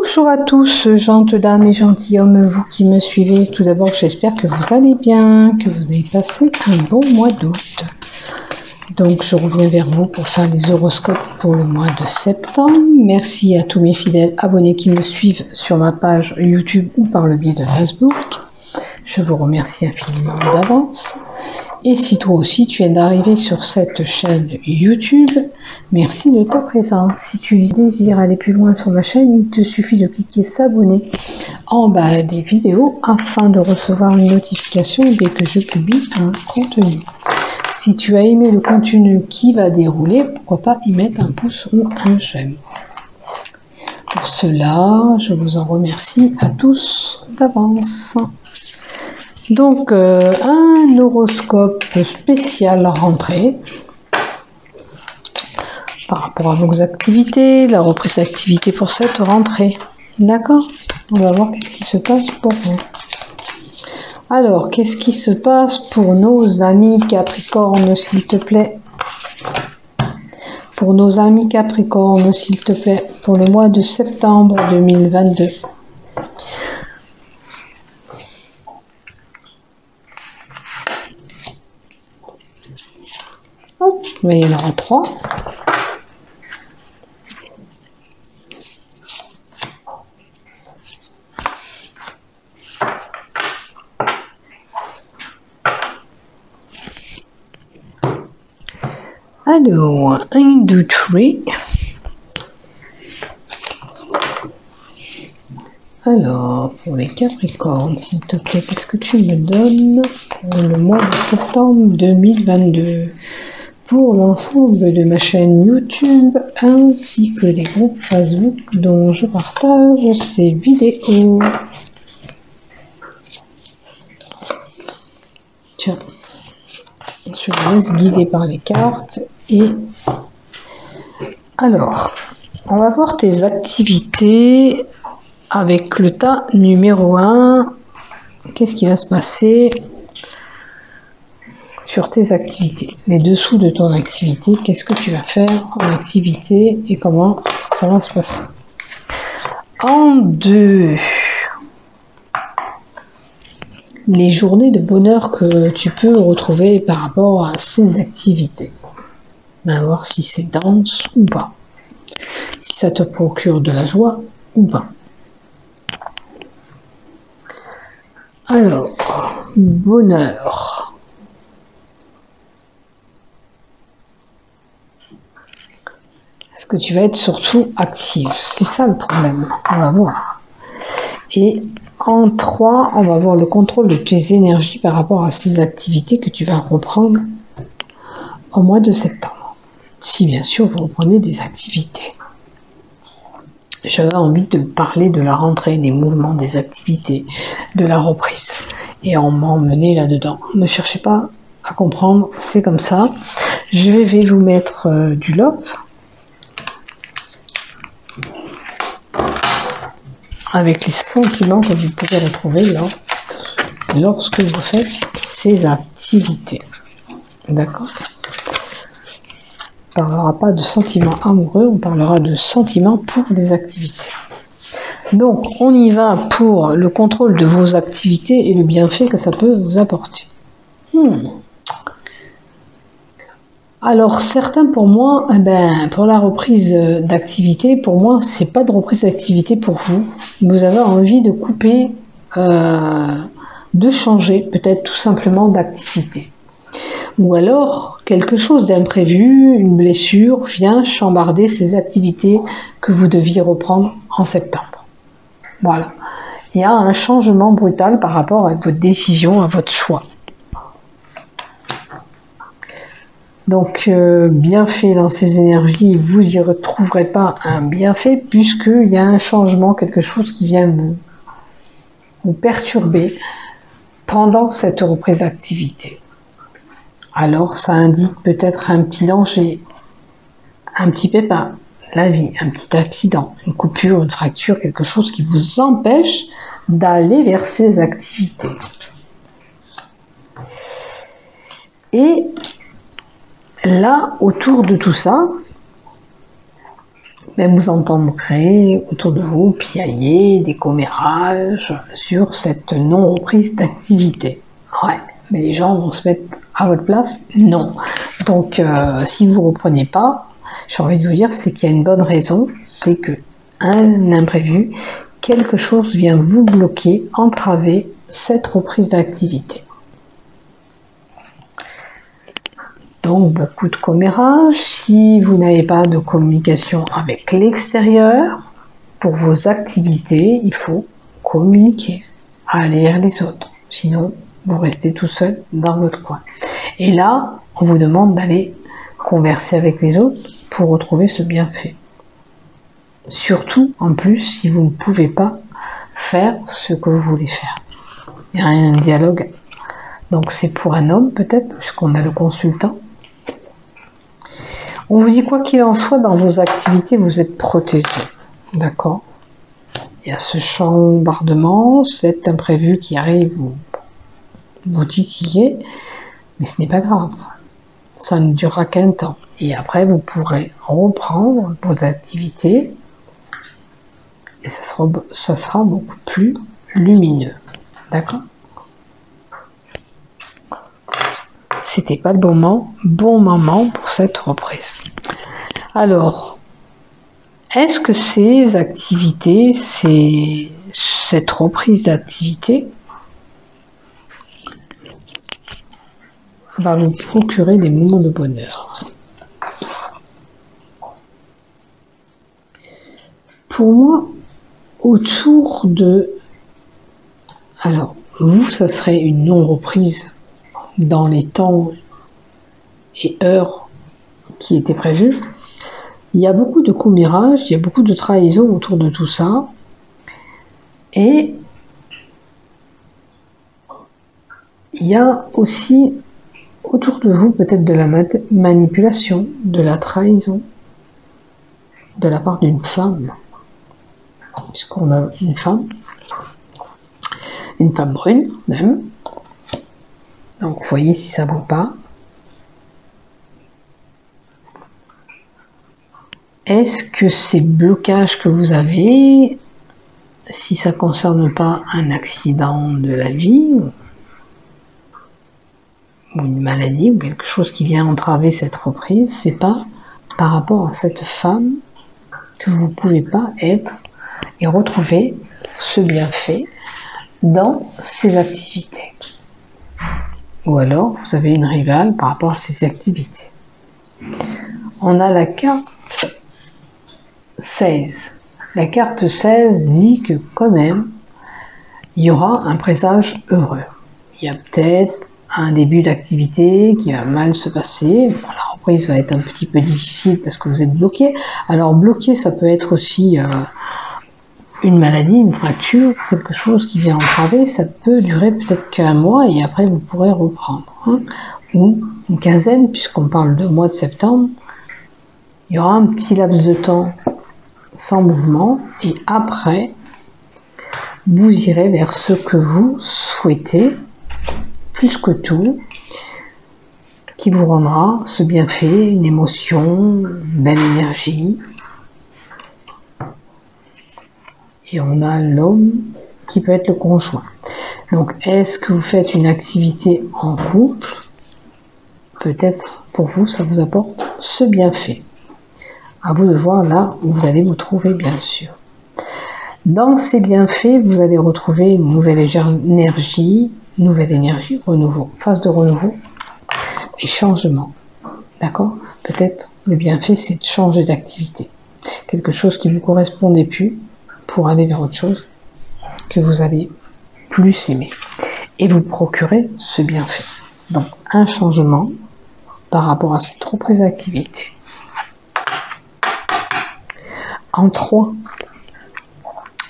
Bonjour à tous, gentes dames et gentilshommes, vous qui me suivez. Tout d'abord, j'espère que vous allez bien, que vous avez passé un bon mois d'août. Donc, je reviens vers vous pour faire les horoscopes pour le mois de septembre. Merci à tous mes fidèles abonnés qui me suivent sur ma page YouTube ou par le biais de Facebook. Je vous remercie infiniment d'avance. Et si toi aussi tu viens d'arriver sur cette chaîne YouTube, merci de ta présence. Si tu désires aller plus loin sur ma chaîne, il te suffit de cliquer s'abonner en bas des vidéos afin de recevoir une notification dès que je publie un contenu. Si tu as aimé le contenu qui va dérouler, pourquoi pas y mettre un pouce ou un j'aime. Pour cela, je vous en remercie à tous d'avance. Donc, un horoscope spécial rentrée par rapport à vos activités, la reprise d'activité pour cette rentrée. D'accord? On va voir qu'est-ce qui se passe pour vous. Alors, qu'est-ce qui se passe pour nos amis Capricorne, s'il te plaît? Pour nos amis Capricorne, s'il te plaît, pour le mois de septembre 2022. Hop, mais il y en aura 3. Alors, 1, 2, 3. Alors, pour les Capricornes, s'il te plaît, qu'est-ce que tu me donnes pour le mois de septembre 2022 pour l'ensemble de ma chaîne YouTube ainsi que les groupes Facebook dont je partage ces vidéos. Tiens, je me laisse guider par les cartes et alors, on va voir tes activités avec le tas numéro 1. Qu'est-ce qui va se passer sur tes activités, les dessous de ton activité, qu'est-ce que tu vas faire en activité et comment ça va se passer. En 2, les journées de bonheur que tu peux retrouver par rapport à ces activités. On va voir si c'est dense ou pas, si ça te procure de la joie ou pas. Alors, bonheur. Est-ce que tu vas être surtout active? C'est ça le problème, on va voir. Et en 3, on va voir le contrôle de tes énergies par rapport à ces activités que tu vas reprendre au mois de septembre. Si bien sûr vous reprenez des activités. J'avais envie de parler de la rentrée, des mouvements, des activités, de la reprise. Et on m'a emmené là-dedans. Ne cherchez pas à comprendre, c'est comme ça. Je vais vous mettre du love. Avec les sentiments que vous pouvez retrouver lorsque vous faites ces activités. D'accord? On ne parlera pas de sentiments amoureux, on parlera de sentiments pour les activités. Donc, on y va pour le contrôle de vos activités et le bienfait que ça peut vous apporter. Alors, certains pour moi, pour la reprise d'activité, pour moi, c'est pas de reprise d'activité pour vous. Vous avez envie de couper, de changer, peut-être tout simplement d'activité. Ou alors, quelque chose d'imprévu, une blessure, vient chambarder ces activités que vous deviez reprendre en septembre. Voilà. Il y a un changement brutal par rapport à votre décision, à votre choix. Donc, bienfait dans ces énergies, vous n'y retrouverez pas un bienfait puisqu'il y a un changement, quelque chose qui vient vous perturber pendant cette reprise d'activité. Alors, ça indique peut-être un petit danger, un petit pépin, la vie, un petit accident, une coupure, une fracture, quelque chose qui vous empêche d'aller vers ces activités. Et là, autour de tout ça, mais vous entendrez autour de vous piailler des commérages sur cette non-reprise d'activité. Ouais, mais les gens vont se mettre à votre place? Non. Donc, si vous ne reprenez pas, j'ai envie de vous dire, c'est qu'il y a une bonne raison, c'est que un imprévu, quelque chose vient vous bloquer, entraver cette reprise d'activité. Donc, beaucoup de commérages. Si vous n'avez pas de communication avec l'extérieur, pour vos activités, il faut communiquer, aller vers les autres. Sinon, vous restez tout seul dans votre coin. Et là, on vous demande d'aller converser avec les autres pour retrouver ce bienfait. Surtout, en plus, si vous ne pouvez pas faire ce que vous voulez faire. Il y a un dialogue. Donc, c'est pour un homme, peut-être, puisqu'on a le consultant. On vous dit quoi qu'il en soit, dans vos activités, vous êtes protégé. D'accord? Il y a ce chambardement, cet imprévu qui arrive, vous titillez, mais ce n'est pas grave. Ça ne durera qu'un temps. Et après, vous pourrez reprendre vos activités et ça sera beaucoup plus lumineux. D'accord? C'était pas le bon moment pour cette reprise. Alors, est-ce que ces activités, cette reprise d'activité va vous procurer des moments de bonheur? Pour moi, autour de... Alors, vous, ça serait une non-reprise dans les temps et heures qui étaient prévus. Il y a beaucoup de commérages, il y a beaucoup de trahison autour de tout ça. Et il y a aussi autour de vous peut-être de la manipulation, de la trahison de la part d'une femme. Puisqu'on a une femme brune même. Donc, voyez si ça vous parle. Est-ce que ces blocages que vous avez, si ça ne concerne pas un accident de la vie, ou une maladie, ou quelque chose qui vient entraver cette reprise, c'est pas par rapport à cette femme que vous ne pouvez pas être et retrouver ce bienfait dans ces activités. Ou alors, vous avez une rivale par rapport à ces activités. On a la carte 16. La carte 16 dit que quand même, il y aura un présage heureux. Il y a peut-être un début d'activité qui va mal se passer. Bon, la reprise va être un petit peu difficile parce que vous êtes bloqué. Alors bloqué, ça peut être aussi une maladie, une fracture, quelque chose qui vient entraver. Ça peut durer peut-être qu'un mois et après vous pourrez reprendre. Hein. Ou une quinzaine, puisqu'on parle de mois de septembre. Il y aura un petit laps de temps sans mouvement et après vous irez vers ce que vous souhaitez plus que tout, qui vous rendra ce bienfait, une émotion, une belle énergie. Et on a l'homme qui peut être le conjoint. Donc, est-ce que vous faites une activité en couple? Peut-être pour vous, ça vous apporte ce bienfait. À vous de voir là où vous allez vous trouver, bien sûr. Dans ces bienfaits, vous allez retrouver une nouvelle énergie, renouveau, phase de renouveau et changement. D'accord? Peut-être le bienfait, c'est de changer d'activité. Quelque chose qui ne vous correspondait plus pour aller vers autre chose que vous allez plus aimer. Et vous procurez ce bienfait. Donc, un changement par rapport à cette reprise d'activité. En 3,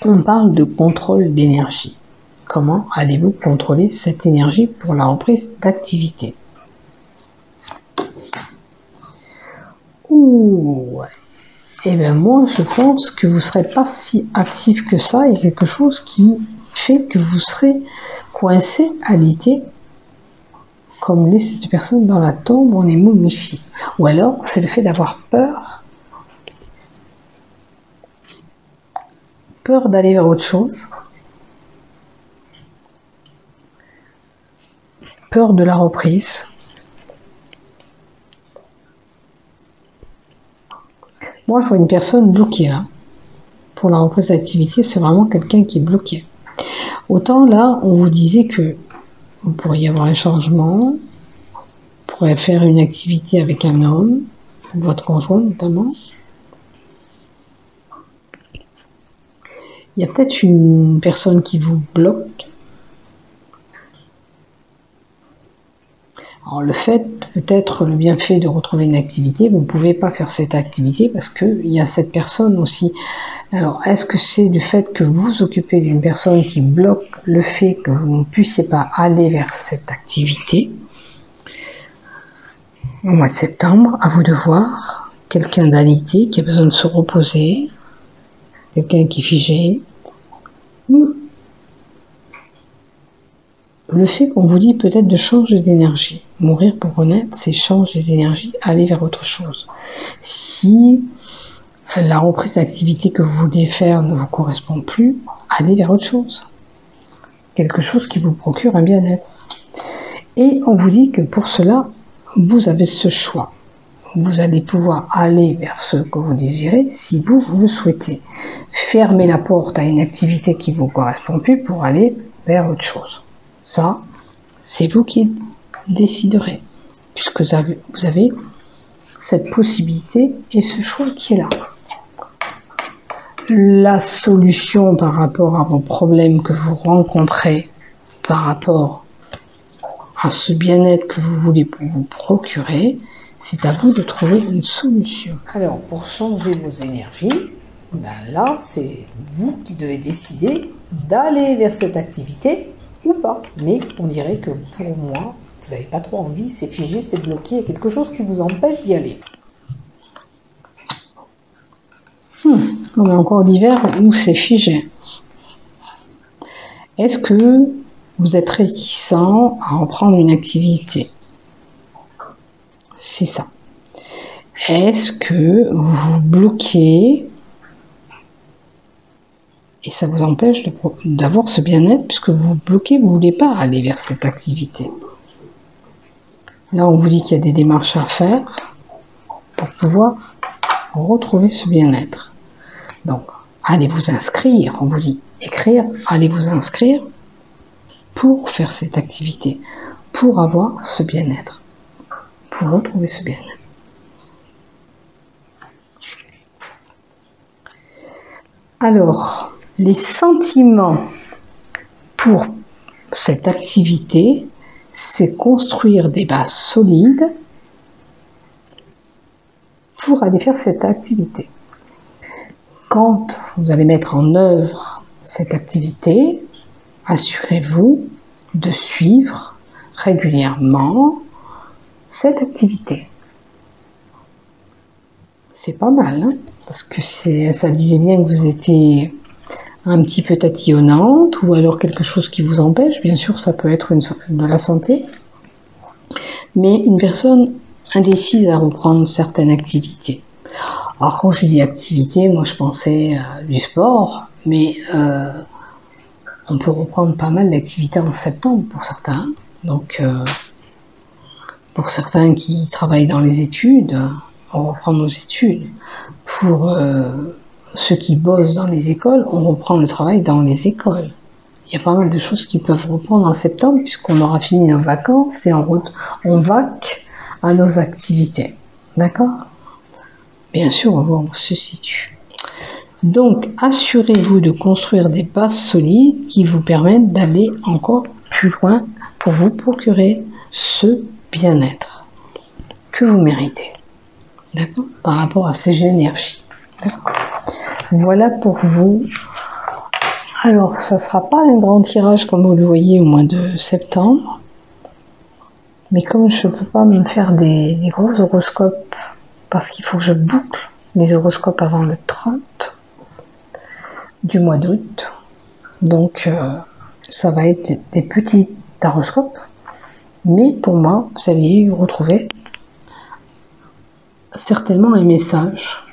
on parle de contrôle d'énergie. Comment allez-vous contrôler cette énergie pour la reprise d'activité? Ouh, eh bien moi je pense que vous ne serez pas si actif que ça. Il y a quelque chose qui fait que vous serez coincé à l'été, comme l'est cette personne dans la tombe, on est momifié. Ou alors c'est le fait d'avoir peur peur d'aller vers autre chose, peur de la reprise. Moi, je vois une personne bloquée là. Pour la reprise d'activité, c'est vraiment quelqu'un qui est bloqué. Autant là, on vous disait que vous pourriez avoir un changement, vous pourriez faire une activité avec un homme, votre conjoint notamment. Il y a peut-être une personne qui vous bloque. Alors le fait, peut-être le bienfait de retrouver une activité, vous ne pouvez pas faire cette activité parce qu'il y a cette personne aussi. Alors est-ce que c'est du fait que vous vous occupez d'une personne qui bloque le fait que vous ne puissiez pas aller vers cette activité? Au mois de septembre, à vous de voir, quelqu'un d'alité qui a besoin de se reposer, quelqu'un qui est figé, ou le fait qu'on vous dit peut-être de changer d'énergie. Mourir pour renaître, c'est changer d'énergie, aller vers autre chose. Si la reprise d'activité que vous voulez faire ne vous correspond plus, allez vers autre chose. Quelque chose qui vous procure un bien-être. Et on vous dit que pour cela, vous avez ce choix. Vous allez pouvoir aller vers ce que vous désirez si vous le souhaitez. Fermez la porte à une activité qui ne vous correspond plus pour aller vers autre chose. Ça, c'est vous qui déciderez, puisque vous avez cette possibilité et ce choix qui est là. La solution par rapport à vos problèmes que vous rencontrez, par rapport à ce bien-être que vous voulez vous procurer, c'est à vous de trouver une solution. Alors, pour changer vos énergies, ben là, c'est vous qui devez décider d'aller vers cette activité ou pas. Mais on dirait que pour moi, vous n'avez pas trop envie, c'est figé, c'est bloqué, il y a quelque chose qui vous empêche d'y aller. On est encore l'hiver où c'est figé. Est-ce que vous êtes réticent à reprendre une activité? C'est ça. Est-ce que vous vous bloquez et ça vous empêche d'avoir ce bien-être puisque vous vous bloquez, vous ne voulez pas aller vers cette activité? Là, on vous dit qu'il y a des démarches à faire pour pouvoir retrouver ce bien-être. Donc, allez vous inscrire, on vous dit écrire, allez vous inscrire pour faire cette activité, pour avoir ce bien-être, pour retrouver ce bien-être. Alors, les sentiments pour cette activité, c'est construire des bases solides pour aller faire cette activité. Quand vous allez mettre en œuvre cette activité, assurez-vous de suivre régulièrement cette activité. C'est pas mal, hein, parce que ça disait bien que vous étiez un petit peu tatillonnante ou alors quelque chose qui vous empêche. Bien sûr, ça peut être de la santé, mais une personne indécise à reprendre certaines activités. Alors quand je dis activité, moi je pensais du sport, mais on peut reprendre pas mal d'activités en septembre pour certains. Donc pour certains qui travaillent dans les études, on reprend nos études. Pour ceux qui bossent dans les écoles, on reprend le travail dans les écoles. Il y a pas mal de choses qui peuvent reprendre en septembre puisqu'on aura fini nos vacances et on vaque à nos activités. D'accord ? Bien sûr, on voit où on se situe. Donc, assurez-vous de construire des bases solides qui vous permettent d'aller encore plus loin pour vous procurer ce bien-être que vous méritez. D'accord ? Par rapport à ces énergies. D'accord ? Voilà pour vous. Alors, ça ne sera pas un grand tirage comme vous le voyez au mois de septembre. Mais comme je ne peux pas me faire des gros horoscopes, parce qu'il faut que je boucle les horoscopes avant le 30 du mois d'août. Donc, ça va être des petits horoscopes. Mais pour moi, vous allez retrouver certainement un message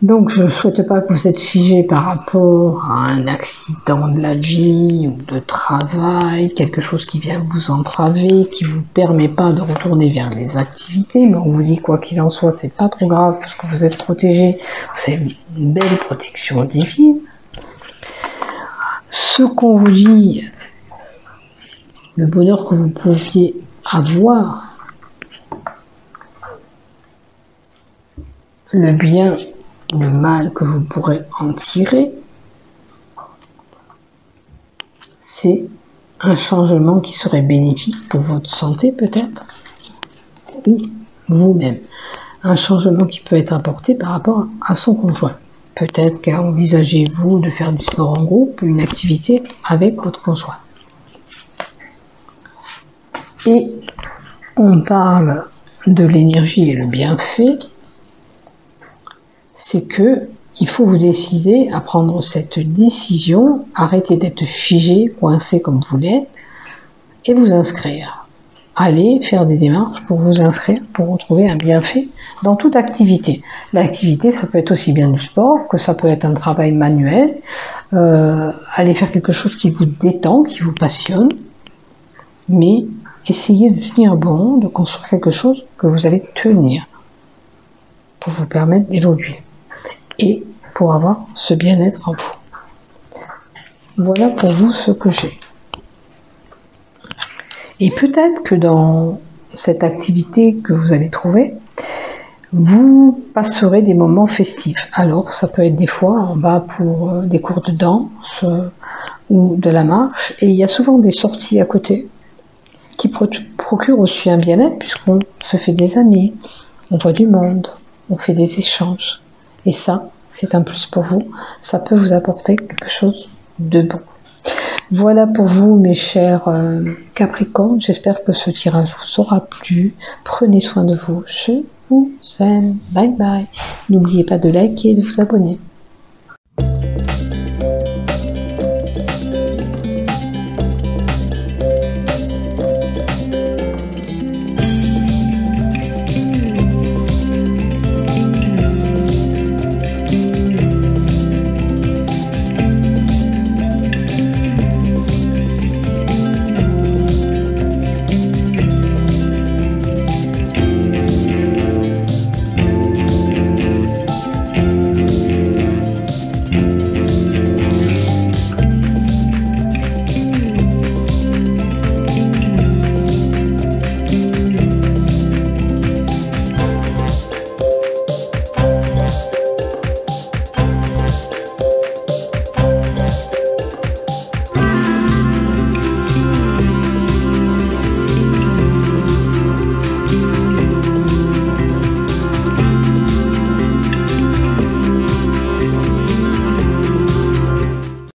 Donc, je ne souhaite pas que vous êtes figé par rapport à un accident de la vie ou de travail, quelque chose qui vient vous entraver, qui vous permet pas de retourner vers les activités, mais on vous dit quoi qu'il en soit, c'est pas trop grave parce que vous êtes protégé, vous avez une belle protection divine. Ce qu'on vous dit, le bonheur que vous pouviez avoir, le bien, le mal que vous pourrez en tirer, c'est un changement qui serait bénéfique pour votre santé peut-être, ou vous-même. Un changement qui peut être apporté par rapport à son conjoint. Peut-être qu'envisagez-vous de faire du sport en groupe, une activité avec votre conjoint. Et on parle de l'énergie et le bienfait, c'est que il faut vous décider à prendre cette décision, arrêter d'être figé, coincé comme vous l'êtes, et vous inscrire. Allez faire des démarches pour vous inscrire, pour retrouver un bienfait dans toute activité. L'activité, ça peut être aussi bien du sport, que ça peut être un travail manuel, allez faire quelque chose qui vous détend, qui vous passionne, mais essayez de tenir bon, de construire quelque chose que vous allez tenir pour vous permettre d'évoluer et pour avoir ce bien-être en vous. Voilà pour vous ce que j'ai. Et peut-être que dans cette activité que vous allez trouver, vous passerez des moments festifs. Alors, ça peut être des fois, on va pour des cours de danse ou de la marche, et il y a souvent des sorties à côté qui procurent aussi un bien-être, puisqu'on se fait des amis, on voit du monde, on fait des échanges. Et ça, c'est un plus pour vous. Ça peut vous apporter quelque chose de bon. Voilà pour vous, mes chers Capricornes. J'espère que ce tirage vous aura plu. Prenez soin de vous. Je vous aime. Bye bye. N'oubliez pas de liker et de vous abonner.